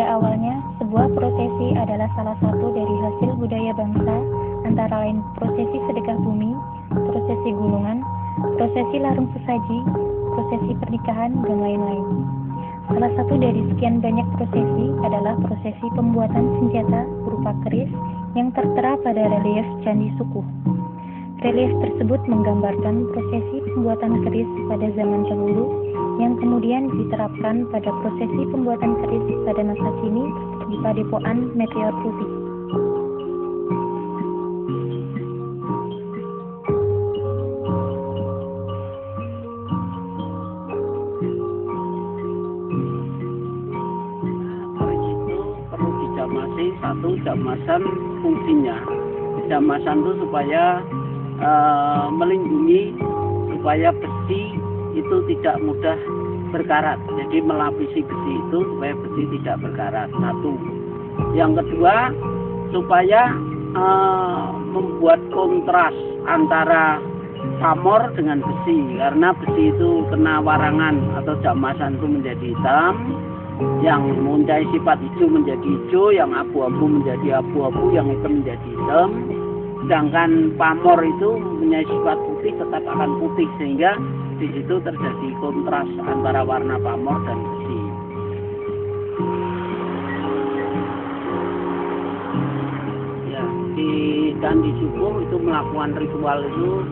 Pada awalnya, sebuah prosesi adalah salah satu dari hasil budaya bangsa, antara lain prosesi sedekah bumi, prosesi gulungan, prosesi larung sesaji, prosesi pernikahan, dan lain-lain. Salah satu dari sekian banyak prosesi adalah prosesi pembuatan senjata berupa keris yang tertera pada relief Candi Sukuh. Relief tersebut menggambarkan prosesi pembuatan keris pada zaman dahulu yang kemudian diterapkan pada prosesi pembuatan keris pada masa kini di Padepokan Meteor Putih. Keris itu perlu dijamasi, satu jamasan fungsinya. Jamasan itu supaya melindungi supaya besi itu tidak mudah berkarat, jadi melapisi besi itu supaya besi tidak berkarat. Satu. Yang kedua, supaya membuat kontras antara pamor dengan besi, karena besi itu kena warangan atau jamasan itu menjadi hitam, yang mempunyai sifat hijau menjadi hijau, yang abu-abu menjadi abu-abu, yang hitam menjadi hitam. Sedangkan pamor itu mempunyai sifat putih tetap akan putih, sehingga di situ terjadi kontras antara warna pamor dan besi. Ya, di Candi Sukuh itu melakukan ritual itu,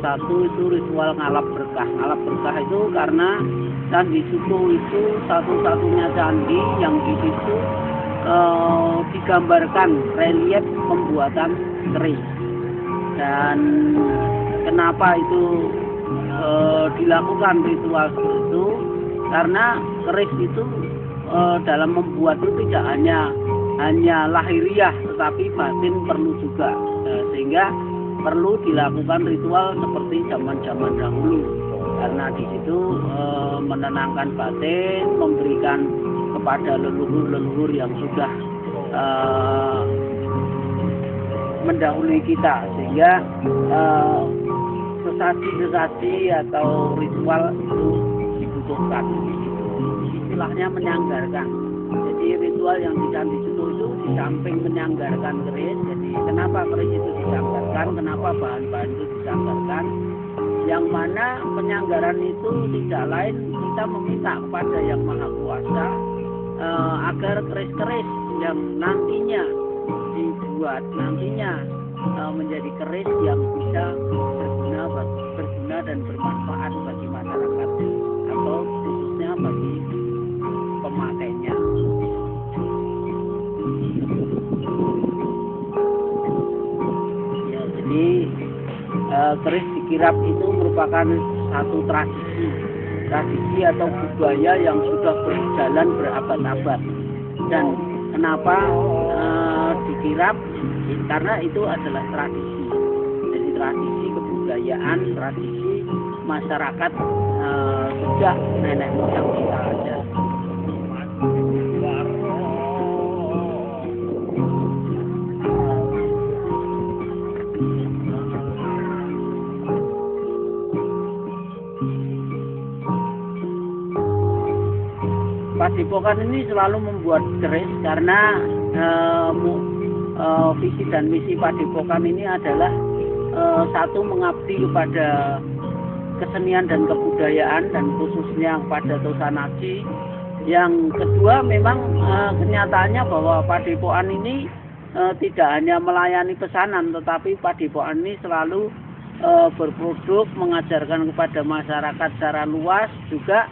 satu itu ritual ngalap berkah. Ngalap berkah itu karena Candi Sukuh itu satu-satunya candi yang di situ digambarkan relief pembuatan keris. Dan kenapa itu dilakukan ritual seperti itu? Karena keris itu dalam membuat itu tidak hanya lahiriah, tetapi batin perlu juga, sehingga perlu dilakukan ritual seperti zaman-zaman dahulu. Karena di situ menenangkan batin, memberikan kepada leluhur-leluhur yang sudah mendahului kita, sehingga sesaji-sesaji atau ritual itu dibutuhkan. Istilahnya menyanggarkan. Jadi ritual yang di Candi Sukuh itu di samping menyanggarkan keris. Jadi kenapa keris itu disanggarkan? Kenapa bahan-bahan itu disanggarkan? Yang mana penyanggaran itu tidak lain kita meminta kepada Yang Maha Kuasa agar keris-keris yang nantinya dibuat menjadi keris yang bisa berguna dan bermanfaat bagi masyarakat atau khususnya bagi pemakainya. Ya, jadi keris dikirap itu merupakan satu tradisi atau budaya yang sudah berjalan berabad-abad. Dan kenapa dikirap? Karena itu adalah tradisi. Jadi tradisi kebudayaan, tradisi masyarakat sejak nenek moyang kita ada. Padepokan ini selalu membuat keris karena visi dan misi Padepokan ini adalah satu, mengabdi kepada kesenian dan kebudayaan dan khususnya kepada Tosanaci. Yang kedua, memang kenyataannya bahwa Padepokan ini tidak hanya melayani pesanan, tetapi Padepokan ini selalu berproduk, mengajarkan kepada masyarakat secara luas, juga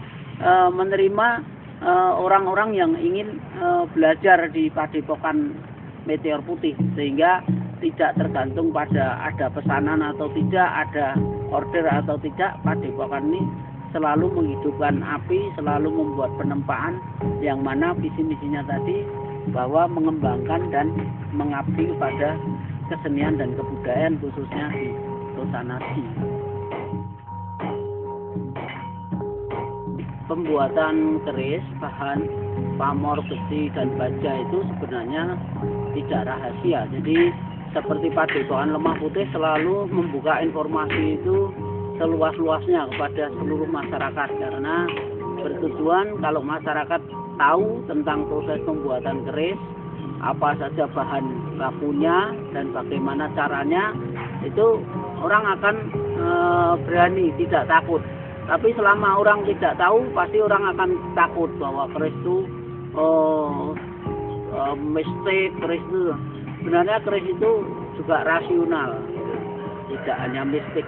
menerima orang-orang yang ingin belajar di Padepokan Meteor Putih, sehingga tidak tergantung pada ada pesanan atau tidak, ada order atau tidak. Padepokan ini selalu menghidupkan api, selalu membuat penempaan yang mana visi misinya tadi bahwa mengembangkan dan mengabdi kepada kesenian dan kebudayaan khususnya di Tosanaci. Pembuatan keris bahan pamor, besi, dan baja itu sebenarnya tidak rahasia. Jadi seperti Padepokan Lemah Putih selalu membuka informasi itu seluas-luasnya kepada seluruh masyarakat, karena bertujuan kalau masyarakat tahu tentang proses pembuatan keris, apa saja bahan bakunya dan bagaimana caranya, itu orang akan berani, tidak takut. Tapi selama orang tidak tahu, pasti orang akan takut bahwa keris itu mistik. Keris itu sebenarnya keris itu juga rasional, tidak hanya mistik.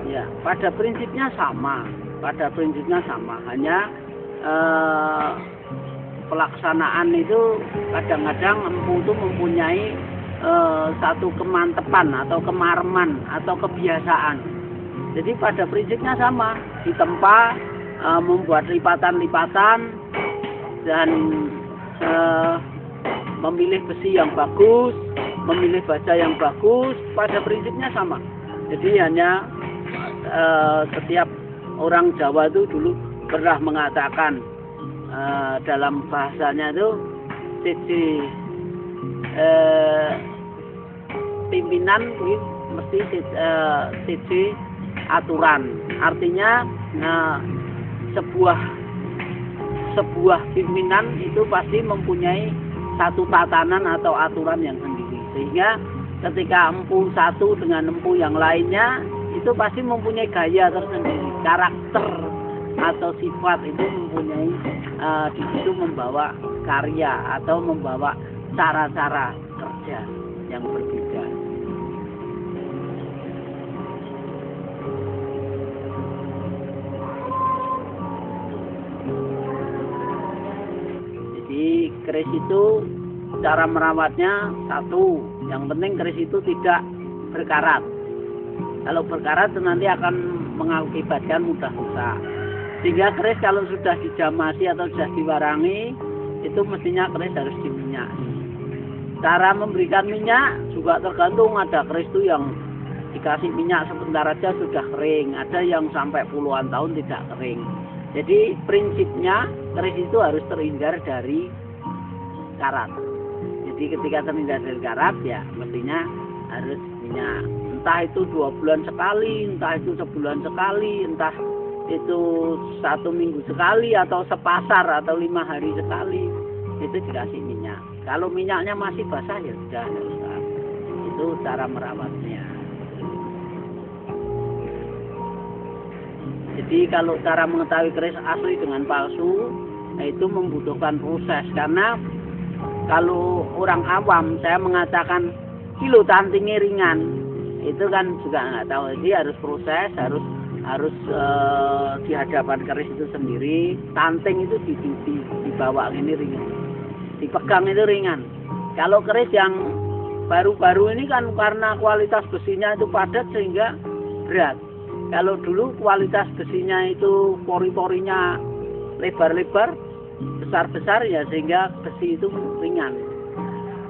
Ya, pada prinsipnya sama, hanya pelaksanaan itu kadang-kadang empu itu mempunyai satu kemantepan atau kemareman atau kebiasaan. Jadi pada prinsipnya sama, ditempa, membuat lipatan-lipatan dan memilih besi yang bagus, memilih baja yang bagus, pada prinsipnya sama. Jadi hanya setiap orang Jawa itu dulu pernah mengatakan dalam bahasanya itu siji pimpinan mesti siji aturan. Artinya sebuah pimpinan itu pasti mempunyai satu tatanan atau aturan yang sendiri. Sehingga ketika empu satu dengan empu yang lainnya itu pasti mempunyai gaya tersendiri, karakter atau sifat itu mempunyai di situ membawa karya atau membawa cara-cara kerja yang berbeda. Jadi keris itu cara merawatnya satu, yang penting keris itu tidak berkarat. Kalau berkarat nanti akan mengakibatkan mudah rusak. Sehingga keris kalau sudah dijamasi atau sudah diwarangi, itu mestinya keris harus diminyaki. Cara memberikan minyak juga tergantung, ada keris itu yang dikasih minyak sebentar aja sudah kering, ada yang sampai puluhan tahun tidak kering. Jadi prinsipnya keris itu harus terhindar dari karat. Jadi ketika terhindar dari karat ya mestinya harus minyak. Entah itu 2 bulan sekali, entah itu sebulan sekali, entah itu 1 minggu sekali atau sepasar atau 5 hari sekali itu dikasih minyak. Kalau minyaknya masih basah ya sudah nggak usah. Itu cara merawatnya. Jadi kalau cara mengetahui keris asli dengan palsu, nah itu membutuhkan proses. Karena kalau orang awam saya mengatakan kilo tantingnya ringan, itu kan juga nggak tahu. Jadi harus proses, harus di hadapan keris itu sendiri. Tanting itu dibawa ini ringan, dipegang itu ringan. Kalau keris yang baru-baru ini kan karena kualitas besinya itu padat sehingga berat. Kalau dulu kualitas besinya itu pori-porinya lebar-lebar, besar-besar ya sehingga besi itu ringan.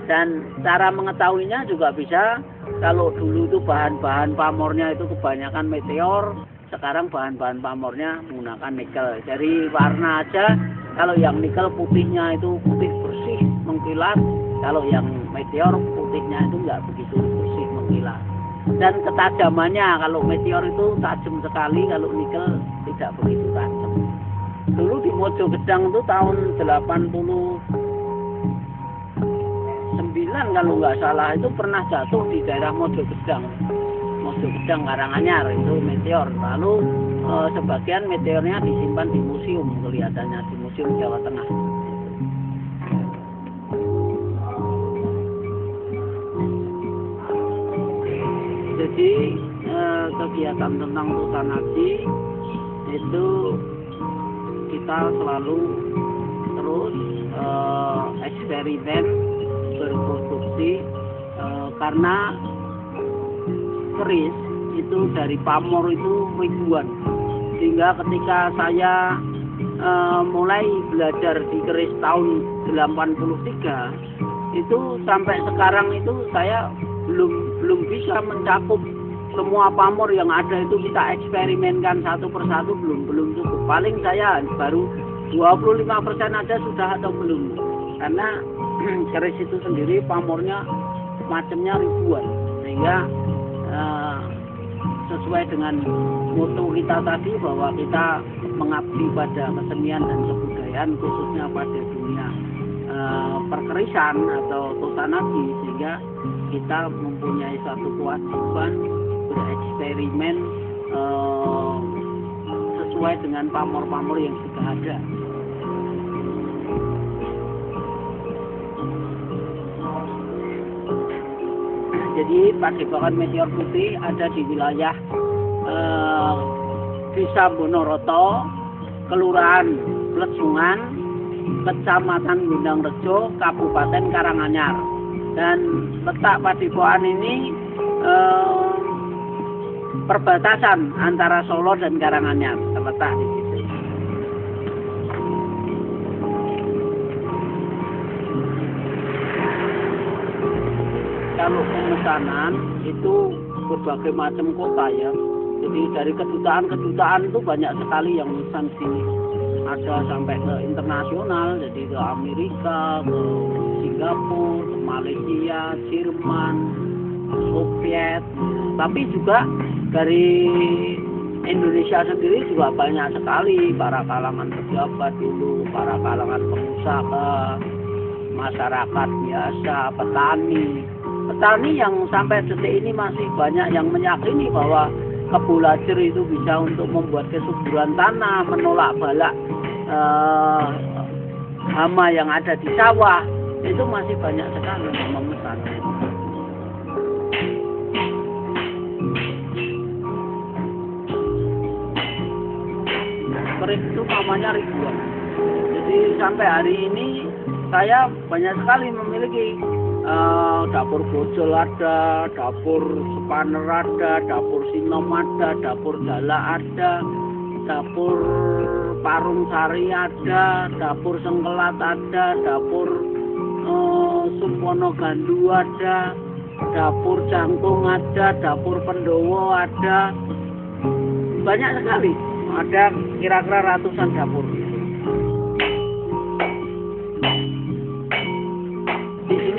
Dan cara mengetahuinya juga bisa, kalau dulu itu bahan-bahan pamornya itu kebanyakan meteor, sekarang bahan-bahan pamornya menggunakan nikel. Dari warna aja, kalau yang nikel putihnya itu putih bersih mengkilat, kalau yang meteor putihnya itu enggak begitu bersih mengkilat. Dan ketajamannya, kalau meteor itu tajam sekali, kalau nikel tidak begitu tajam. Dulu di Mojogedang itu tahun 89 kalau nggak salah itu pernah jatuh di daerah Mojogedang Karanganyar itu meteor. Lalu sebagian meteornya disimpan di museum, kelihatannya di Museum Jawa Tengah. Jadi kegiatan tentang Tusanadi itu kita selalu terus eksperimen berproduksi karena keris itu dari pamor itu ribuan, sehingga ketika saya mulai belajar di keris tahun 83 itu sampai sekarang itu saya belum bisa mencakup semua pamor yang ada. Itu kita eksperimenkan satu persatu, belum cukup. Paling saya baru 25% aja sudah atau belum, karena keris itu sendiri pamornya macamnya ribuan. sehingga sesuai dengan moto kita tadi bahwa kita mengabdi pada kesenian dan kebudayaan khususnya pada dunia perkerisan atau tosanagi, sehingga kita mempunyai satu kewajiban bereksperimen sesuai dengan pamor-pamor yang sudah ada. Jadi Padepokan Meteor Putih ada di wilayah Desa Bonoroto, Kelurahan Plesungan, Kecamatan Gondangrejo, Kabupaten Karanganyar. Dan letak Padepokan ini perbatasan antara Solo dan Karanganyar, terletak di situ. Kalau pemesanan itu berbagai macam kota ya. Jadi dari kedutaan itu banyak sekali yang pesan sini. Ada sampai ke internasional, jadi ke Amerika, ke Singapura, ke Malaysia, Jerman, Soviet. Tapi juga dari Indonesia sendiri juga banyak sekali para kalangan pejabat dulu, para kalangan pengusaha, masyarakat biasa, petani yang sampai detik ini masih banyak yang meyakini bahwa kebun lajer itu bisa untuk membuat kesuburan tanah, menolak balak hama yang ada di sawah. Itu masih banyak sekali yang memesan. Keris itu namanya ribuan. Jadi sampai hari ini saya banyak sekali memiliki dapur bojol ada, dapur sepaner ada, dapur sinom ada, dapur jala ada, dapur parung sari ada, dapur sengkelat ada, dapur sumpono gandu ada, dapur jangkung ada, dapur pendowo ada, banyak sekali. Ada kira-kira ratusan dapur.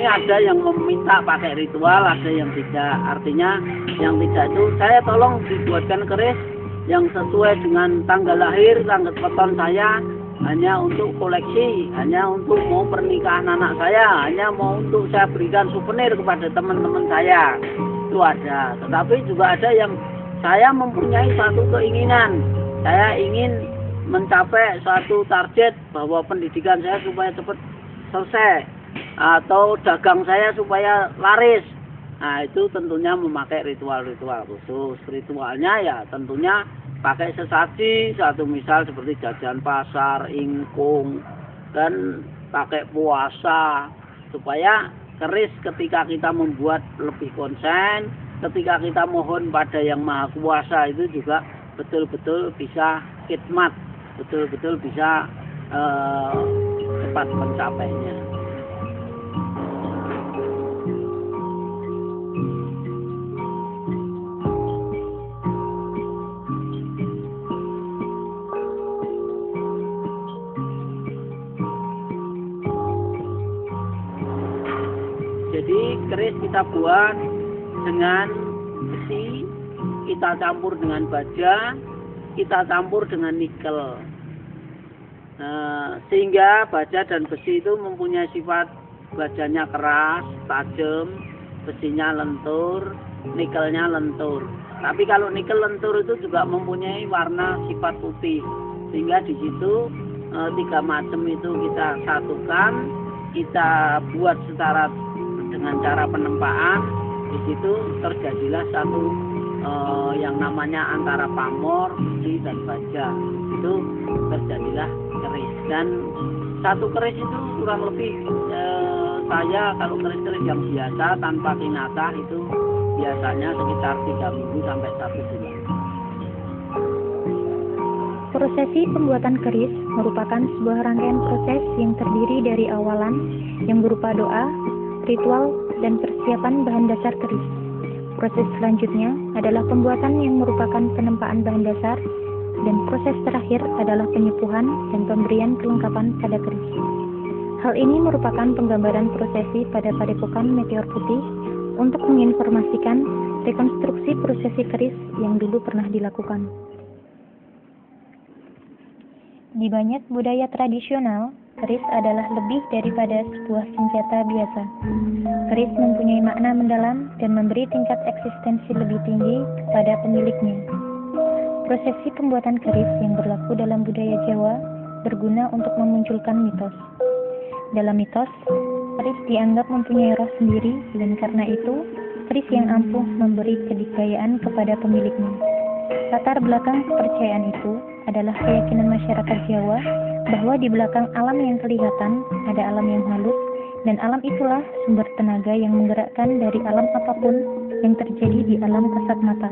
Ada yang meminta pakai ritual, ada yang tidak. Artinya yang tidak itu saya tolong dibuatkan keris yang sesuai dengan tanggal lahir, tanggal weton saya, hanya untuk koleksi, hanya untuk mau pernikahan anak saya, hanya mau untuk saya berikan souvenir kepada teman-teman saya. Itu ada. Tetapi juga ada yang saya mempunyai satu keinginan. Saya ingin mencapai suatu target bahwa pendidikan saya supaya cepat selesai, atau dagang saya supaya laris. Nah, itu tentunya memakai ritual-ritual khusus. Ritualnya ya tentunya pakai sesaji, satu misal seperti jajan pasar, ingkung, dan pakai puasa, supaya keris ketika kita membuat lebih konsen, ketika kita mohon pada yang maha kuasa itu juga betul-betul bisa khidmat, betul-betul bisa cepat mencapainya. Jadi keris kita buat dengan besi, kita campur dengan baja, kita campur dengan nikel. Sehingga baja dan besi itu mempunyai sifat, bajanya keras, tajam, besinya lentur, nikelnya lentur. Tapi kalau nikel lentur itu juga mempunyai warna sifat putih. Sehingga di situ 3 macam itu kita satukan, kita buat secara dengan cara penempaan. Di situ terjadilah satu yang namanya antara pamor, besi dan baja. Itu terjadilah keris. Dan satu keris itu kurang lebih saya kalau keris-keris yang biasa tanpa tinata itu biasanya sekitar 3 minggu sampai 1 bulan. Prosesi pembuatan keris merupakan sebuah rangkaian proses yang terdiri dari awalan yang berupa doa, ritual, dan persiapan bahan dasar keris. Proses selanjutnya adalah pembuatan yang merupakan penempaan bahan dasar, dan proses terakhir adalah penyepuhan dan pemberian kelengkapan pada keris. Hal ini merupakan penggambaran prosesi pada Padepokan Meteor Putih untuk menginformasikan rekonstruksi prosesi keris yang dulu pernah dilakukan. Di banyak budaya tradisional, keris adalah lebih daripada sebuah senjata biasa. Keris mempunyai makna mendalam dan memberi tingkat eksistensi lebih tinggi kepada pemiliknya. Prosesi pembuatan keris yang berlaku dalam budaya Jawa berguna untuk memunculkan mitos. Dalam mitos, keris dianggap mempunyai roh sendiri dan karena itu, keris yang ampuh memberi kedikdayaan kepada pemiliknya. Latar belakang kepercayaan itu adalah keyakinan masyarakat Jawa bahwa di belakang alam yang kelihatan ada alam yang halus dan alam itulah sumber tenaga yang menggerakkan dari alam apapun yang terjadi di alam kasat mata.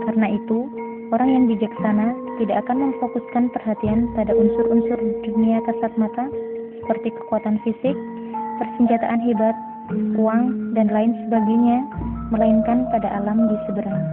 Karena itu, orang yang bijaksana tidak akan memfokuskan perhatian pada unsur-unsur dunia kasat mata seperti kekuatan fisik, persenjataan hebat, uang, dan lain sebagainya, melainkan pada alam di seberang.